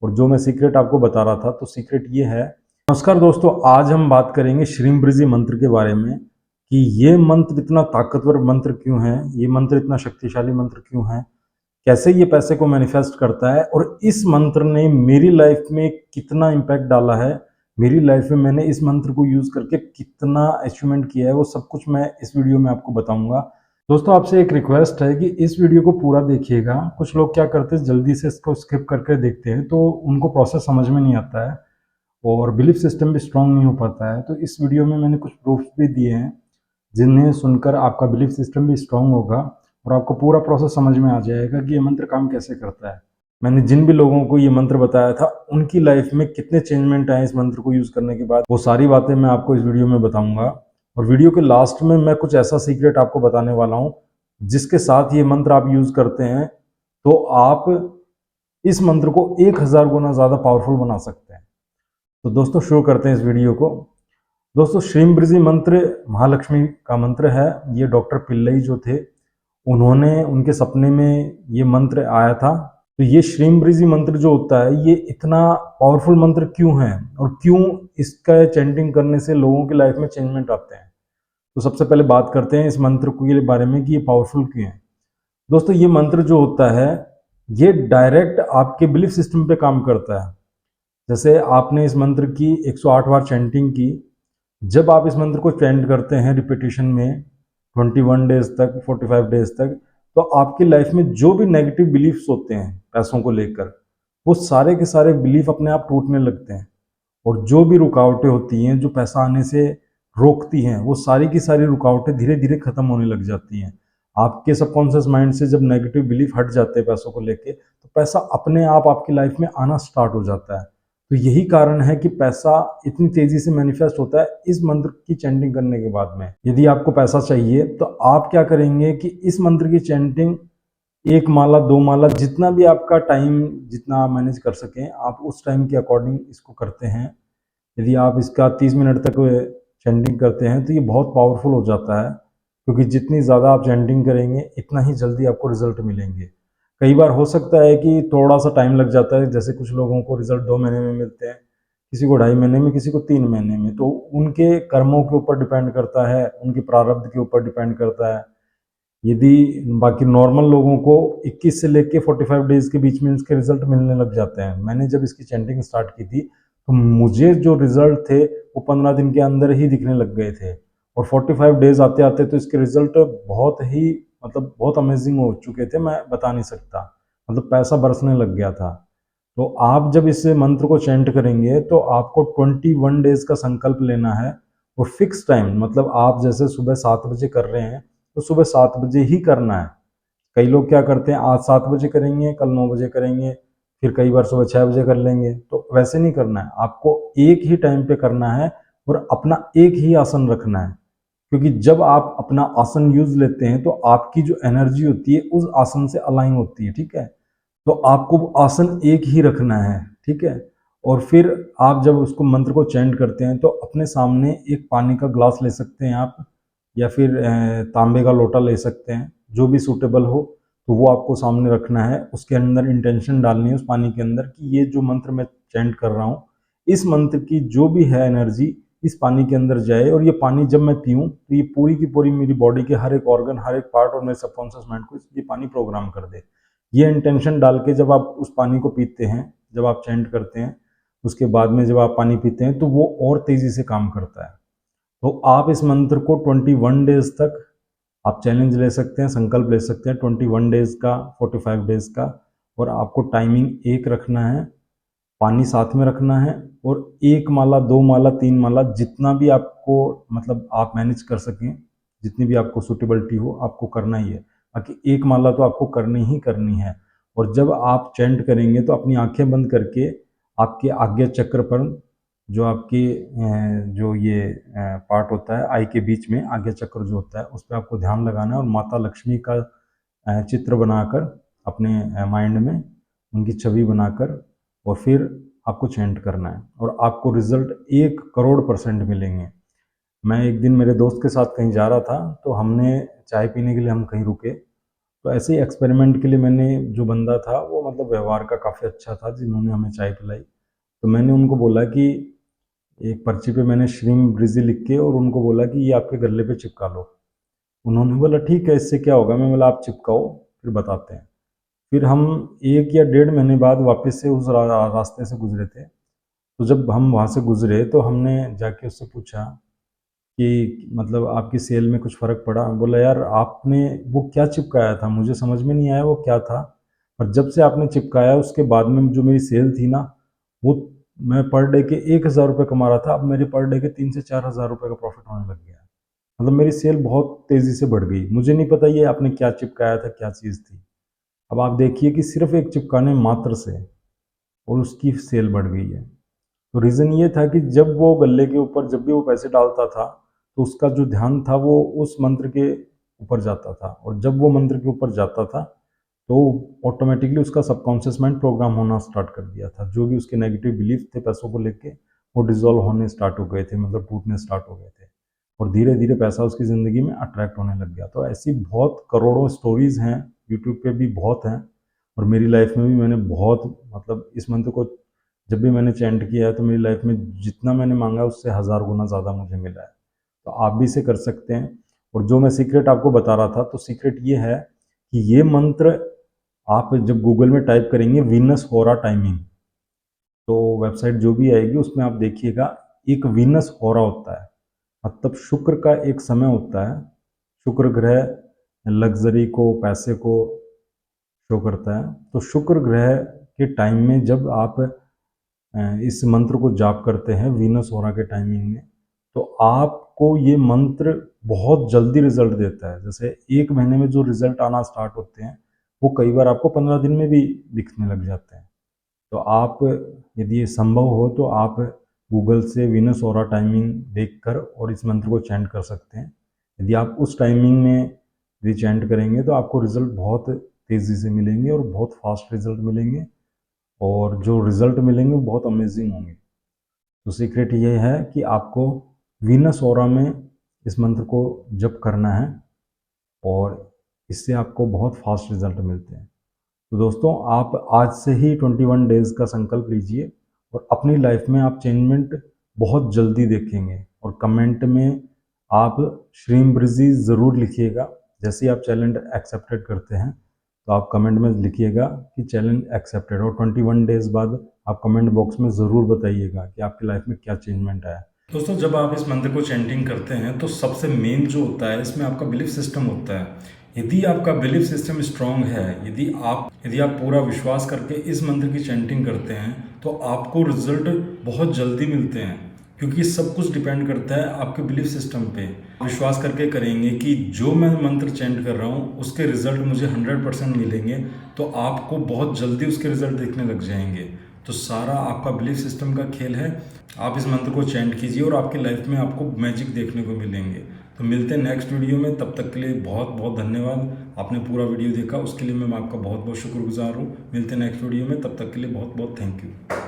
और जो मैं सीक्रेट आपको बता रहा था, तो सीक्रेट ये है। नमस्कार दोस्तों, आज हम बात करेंगे श्रीमवृद्धि मंत्र के बारे में कि ये मंत्र इतना ताकतवर मंत्र क्यों है, ये मंत्र इतना शक्तिशाली मंत्र क्यों है, कैसे ये पैसे को मैनिफेस्ट करता है और इस मंत्र ने मेरी लाइफ में कितना इम्पैक्ट डाला है, मेरी लाइफ में मैंने इस मंत्र को यूज़ करके कितना अचीवमेंट किया है, वो सब कुछ मैं इस वीडियो में आपको बताऊंगा। दोस्तों, आपसे एक रिक्वेस्ट है कि इस वीडियो को पूरा देखिएगा। कुछ लोग क्या करते हैं, जल्दी से इसको स्किप करके देखते हैं, तो उनको प्रोसेस समझ में नहीं आता है और बिलीफ सिस्टम भी स्ट्रांग नहीं हो पाता है। तो इस वीडियो में मैंने कुछ प्रूफ भी दिए हैं जिन्हें सुनकर आपका बिलीफ सिस्टम भी स्ट्रांग होगा और आपको पूरा प्रोसेस समझ में आ जाएगा कि ये मंत्र काम कैसे करता है। मैंने जिन भी लोगों को ये मंत्र बताया था, उनकी लाइफ में कितने चेंजमेंट आए इस मंत्र को यूज़ करने के बाद, वो सारी बातें मैं आपको इस वीडियो में बताऊंगा। और वीडियो के लास्ट में मैं कुछ ऐसा सीक्रेट आपको बताने वाला हूँ जिसके साथ ये मंत्र आप यूज़ करते हैं तो आप इस मंत्र को 1000 गुना ज़्यादा पावरफुल बना सकते हैं। तो दोस्तों, शुरू करते हैं इस वीडियो को। दोस्तों, श्रीमवृद्धि मंत्र महालक्ष्मी का मंत्र है। ये डॉक्टर पिल्लई जो थे, उन्होंने उनके सपने में ये मंत्र आया था। तो ये श्रीमवृद्धि मंत्र जो होता है, ये इतना पावरफुल मंत्र क्यों है और क्यों इसका चैंटिंग करने से लोगों की लाइफ में चेंजमेंट आते हैं। तो सबसे पहले बात करते हैं इस मंत्र के बारे में कि ये पावरफुल क्यों है। दोस्तों, ये मंत्र जो होता है, ये डायरेक्ट आपके बिलीफ सिस्टम पे काम करता है। जैसे आपने इस मंत्र की 108 बार चैंटिंग की, जब आप इस मंत्र को चैंट करते हैं रिपीटिशन में 21 डेज तक, 45 डेज तक, तो आपकी लाइफ में जो भी नेगेटिव बिलीफ्स होते हैं पैसों को लेकर, वो सारे के सारे बिलीफ अपने आप टूटने लगते हैं। और जो भी रुकावटें होती हैं जो पैसा आने से रोकती हैं, वो सारी की सारी रुकावटें धीरे धीरे खत्म होने लग जाती हैं। आपके सबकॉन्शियस माइंड से जब नेगेटिव बिलीफ हट जाते हैं पैसों को लेके, तो पैसा अपने आप आपकी लाइफ में आना स्टार्ट हो जाता है। तो यही कारण है कि पैसा इतनी तेजी से मैनिफेस्ट होता है इस मंत्र की चैंटिंग करने के बाद में। यदि आपको पैसा चाहिए तो आप क्या करेंगे कि इस मंत्र की चैंटिंग 1 माला 2 माला, जितना भी आपका टाइम, जितना आप मैनेज कर सकें, आप उस टाइम के अकॉर्डिंग इसको करते हैं। यदि आप इसका 30 मिनट तक चैंटिंग करते हैं तो ये बहुत पावरफुल हो जाता है, क्योंकि जितनी ज़्यादा आप चैंटिंग करेंगे इतना ही जल्दी आपको रिजल्ट मिलेंगे। कई बार हो सकता है कि थोड़ा सा टाइम लग जाता है, जैसे कुछ लोगों को रिजल्ट 2 महीने में मिलते हैं, किसी को 2.5 महीने में, किसी को 3 महीने में। तो उनके कर्मों के ऊपर डिपेंड करता है, उनके प्रारब्ध के ऊपर डिपेंड करता है। यदि बाकी नॉर्मल लोगों को 21 से लेके 45 डेज के बीच में इसके रिजल्ट मिलने लग जाते हैं। मैंने जब इसकी चैंटिंग स्टार्ट की थी तो मुझे जो रिजल्ट थे वो 15 दिन के अंदर ही दिखने लग गए थे, और 45 डेज आते आते तो इसके रिजल्ट बहुत ही, मतलब बहुत अमेजिंग हो चुके थे, मैं बता नहीं सकता। मतलब पैसा बरसने लग गया था। तो आप जब इस मंत्र को चैंट करेंगे तो आपको 21 डेज का संकल्प लेना है और फिक्स टाइम, मतलब आप जैसे सुबह 7 बजे कर रहे हैं तो सुबह 7 बजे ही करना है। कई लोग क्या करते हैं, आज 7 बजे करेंगे, कल 9 बजे करेंगे, फिर कई बार सुबह 6 बजे कर लेंगे। तो वैसे नहीं करना है, आपको एक ही टाइम पे करना है और अपना एक ही आसन रखना है। क्योंकि जब आप अपना आसन यूज लेते हैं तो आपकी जो एनर्जी होती है उस आसन से अलाइन होती है, ठीक है। तो आपको आसन एक ही रखना है, ठीक है। और फिर आप जब उसको मंत्र को चैंट करते हैं तो अपने सामने एक पानी का ग्लास ले सकते हैं आप, या फिर तांबे का लोटा ले सकते हैं, जो भी सूटेबल हो। तो वो आपको सामने रखना है, उसके अंदर इंटेंशन डालनी है उस पानी के अंदर कि ये जो मंत्र मैं चैंट कर रहा हूँ, इस मंत्र की जो भी है एनर्जी इस पानी के अंदर जाए, और ये पानी जब मैं पीऊँ तो ये पूरी की पूरी मेरी बॉडी के हर एक ऑर्गन, हर एक पार्ट और मेरे सबकॉन्शियस माइंड को ये पानी प्रोग्राम कर दे। ये इंटेंशन डाल के जब आप उस पानी को पीते हैं, जब आप चैंट करते हैं, उसके बाद में जब आप पानी पीते हैं तो वो और तेजी से काम करता है। तो आप इस मंत्र को 21 डेज तक आप चैलेंज ले सकते हैं, संकल्प ले सकते हैं, 21 डेज का, 45 डेज का। और आपको टाइमिंग एक रखना है, पानी साथ में रखना है, और 1 माला 2 माला 3 माला, जितना भी आपको, मतलब आप मैनेज कर सकें, जितनी भी आपको सूटेबिलिटी हो, आपको करना ही है। बाकी 1 माला तो आपको करनी ही करनी है। और जब आप चैंट करेंगे तो अपनी आंखें बंद करके आपके आज्ञा चक्र पर, जो आपके जो ये पार्ट होता है आई के बीच में, आज्ञा चक्र जो होता है, उस पर आपको ध्यान लगाना है और माता लक्ष्मी का चित्र बनाकर अपने माइंड में उनकी छवि बनाकर, और फिर आपको चैंट करना है और आपको रिजल्ट 1 करोड़% मिलेंगे। मैं एक दिन मेरे दोस्त के साथ कहीं जा रहा था, तो हमने चाय पीने के लिए हम कहीं रुके, तो ऐसे ही एक्सपेरिमेंट के लिए मैंने जो बंदा था वो मतलब व्यवहार का काफ़ी अच्छा था, जिन्होंने हमें चाय पिलाई। तो मैंने उनको बोला कि एक पर्ची पे मैंने श्रीम ब्रिजी लिख के और उनको बोला कि ये आपके गले पे चिपका लो। उन्होंने बोला ठीक है, इससे क्या होगा। मैं बोला आप चिपकाओ, फिर बताते हैं। फिर हम 1 या 1.5 महीने बाद वापस से उस रास्ते से गुजरे थे। तो जब हम वहाँ से गुजरे तो हमने जाके उससे पूछा कि मतलब आपकी सेल में कुछ फ़र्क पड़ा? बोला यार आपने वो क्या चिपकाया था, मुझे समझ में नहीं आया वो क्या था, पर जब से आपने चिपकाया उसके बाद में जो मेरी सेल थी ना, वो मैं पर डे के 1,000 रुपये कमा रहा था, अब मेरे पर डे के 3 से 4,000 रुपये का प्रॉफिट होने लग गया। मतलब मेरी सेल बहुत तेज़ी से बढ़ गई। मुझे नहीं पता ये आपने क्या चिपकाया था, क्या चीज़ थी। अब आप देखिए कि सिर्फ़ एक चिपकाने मात्र से और उसकी सेल बढ़ गई है। तो रीज़न ये था कि जब वो गल्ले के ऊपर जब भी वो पैसे डालता था, तो उसका जो ध्यान था वो उस मंत्र के ऊपर जाता था, और जब वो मंत्र के ऊपर जाता था, तो ऑटोमेटिकली उसका सबकॉन्शियस माइंड प्रोग्राम होना स्टार्ट कर दिया था। जो भी उसके नेगेटिव बिलीफ थे पैसों को लेके, वो डिसॉल्व होने स्टार्ट हो गए थे, मतलब टूटने स्टार्ट हो गए थे, और धीरे-धीरे पैसा उसकी ज़िंदगी में अट्रैक्ट होने लग गया। तो ऐसी बहुत करोड़ों स्टोरीज़ हैं, यूट्यूब पे भी बहुत हैं, और मेरी लाइफ़ में भी मैंने बहुत मतलब इस मंत्र को जब भी मैंने चैंट किया है तो मेरी लाइफ में जितना मैंने मांगा है उससे 1000 गुना ज़्यादा मुझे मिला है। तो आप भी इसे कर सकते हैं। और जो मैं सीक्रेट आपको बता रहा था, तो सीक्रेट ये है कि ये मंत्र आप जब गूगल में टाइप करेंगे वीनस होरा टाइमिंग, तो वेबसाइट जो भी आएगी उसमें आप देखिएगा, एक वीनस होरा होता है, मतलब शुक्र का एक समय होता है। शुक्र ग्रह लग्जरी को, पैसे को शो करता है। तो शुक्र ग्रह के टाइम में जब आप इस मंत्र को जाप करते हैं वीनस होरा के टाइमिंग में, तो आपको ये मंत्र बहुत जल्दी रिजल्ट देता है। जैसे 1 महीने में जो रिजल्ट आना स्टार्ट होते हैं, वो कई बार आपको 15 दिन में भी दिखने लग जाते हैं। तो आप, यदि ये संभव हो तो आप गूगल से वीनस होरा टाइमिंग देखकर और इस मंत्र को चैंट कर सकते हैं। यदि आप उस टाइमिंग में भी चैंट करेंगे तो आपको रिजल्ट बहुत तेज़ी से मिलेंगे और बहुत फास्ट रिजल्ट मिलेंगे, और जो रिजल्ट मिलेंगे वो बहुत अमेजिंग होंगे। तो सीक्रेट ये है कि आपको वीनस ऑरा में इस मंत्र को जप करना है, और इससे आपको बहुत फास्ट रिजल्ट मिलते हैं। तो दोस्तों आप आज से ही 21 डेज़ का संकल्प लीजिए, और अपनी लाइफ में आप चेंजमेंट बहुत जल्दी देखेंगे। और कमेंट में आप श्रीम ब्रिजी ज़रूर लिखिएगा। जैसे ही आप चैलेंज एक्सेप्टेड करते हैं तो आप कमेंट में लिखिएगा कि चैलेंज एक्सेप्टेड, और 21 डेज़ बाद आप कमेंट बॉक्स में ज़रूर बताइएगा कि आपकी लाइफ में क्या चेंजमेंट आया। दोस्तों जब आप इस मंत्र को चैंटिंग करते हैं तो सबसे मेन जो होता है इसमें आपका बिलीफ सिस्टम होता है। यदि आपका बिलीफ सिस्टम स्ट्रांग है, यदि आप पूरा विश्वास करके इस मंत्र की चैंटिंग करते हैं, तो आपको रिजल्ट बहुत जल्दी मिलते हैं, क्योंकि सब कुछ डिपेंड करता है आपके बिलीफ सिस्टम पे। विश्वास करके करेंगे कि जो मैं मंत्र चैंट कर रहा हूँ उसके रिजल्ट मुझे 100% मिलेंगे, तो आपको बहुत जल्दी उसके रिजल्ट दिखने लग जाएंगे। तो सारा आपका बिलीफ सिस्टम का खेल है। आप इस मंत्र को चैंट कीजिए और आपकी लाइफ में आपको मैजिक देखने को मिलेंगे। तो मिलते हैं नेक्स्ट वीडियो में, तब तक के लिए बहुत बहुत धन्यवाद। आपने पूरा वीडियो देखा उसके लिए मैं आपका बहुत बहुत शुक्रगुजार हूँ। मिलते हैं नेक्स्ट वीडियो में, तब तक के लिए बहुत बहुत थैंक यू।